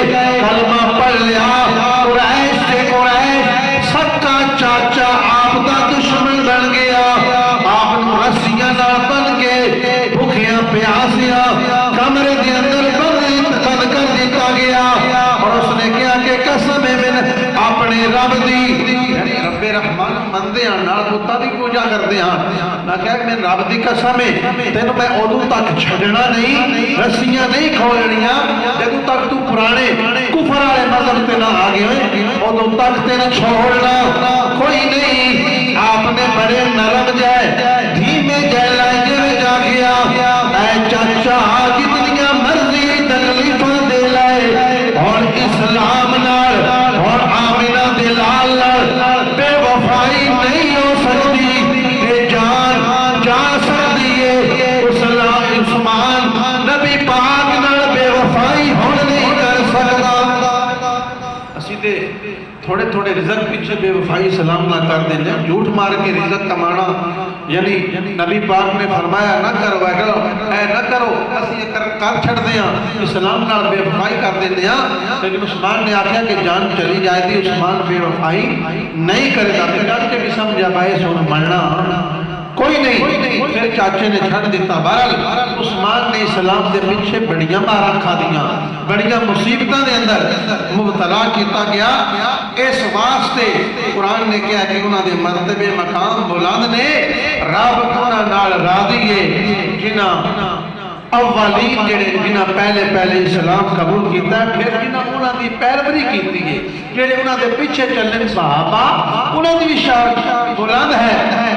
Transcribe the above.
कलमा पढ़ लिया। कुरैश से कुरैश सक्का चाचा आप दा दुश्मन बन गया। आप रस्सियां नाल बन के भुखिया प्यासिया कमरे के अंदर बंद कर दिता गया। और उसने कहा कि कसम है मैंने अपने रब दी, रब्बे रहमान मंदे नाल पुत्ता दी पूजा करते हैं। मैं कहा मैं रब दी कसम है तेन मैं उदों तक छड़ना नहीं, रस्सियां नहीं खोलनियां जदों तक तू पुराने कुफर वाले मजहब ते ना आ गए, उदों तक तेन छोड़ना कोई नहीं। आपने बड़े नरम जाए धीमे जाए लाइजे में जा गया। ऐ चाचा जितनियां मर्जी तकलीफा दे लाए और इस्लाम नाल और आमिना दे लाल बेवफाई नहीं हो सकती। जान जा सकती है उस्मान नबी पाक नाल बेवफाई होण नहीं कर सकता। असीं ते थोड़े थोड़े रिजक पीछे बेवफाई सलाम ना कर देंगे, झूठ मार के रिजक कमाना यानी नबी पाक ने फरमाया ना करो ऐ ना करो, असीं कर छड़ते हैं इस्लाम नाल बेवफाई कर देंगे। लेकिन उस्मान ने आख्या कि जान चली जाएगी, उस्मान बेवफाई नहीं करेगा। फिर के भी समझा पाए सुन मरना कोई नहीं। फिर चाचे ने छड़ दिता। बहरहाल उस्मान ने इस्लाम के पीछे बड़िया मारा खादियां, बड़िया मुसीबतों के अंदर मुबतला किया गया। इस वास्ते कुरान ने कहा कि उन्होंने मरतबे मकाम बुलंद ने, रब उन्हां नाल राजी है जिन्हां अव्वलीन जेड़े जिन्हां पहले पहले इस्लाम कबूल किया, फिर जिन्हां उन्हां दी पैरवरी की है, जेड़े उन्हां दे पीछे चलने सहाबा उन्हां दी भी शान बुलंद है।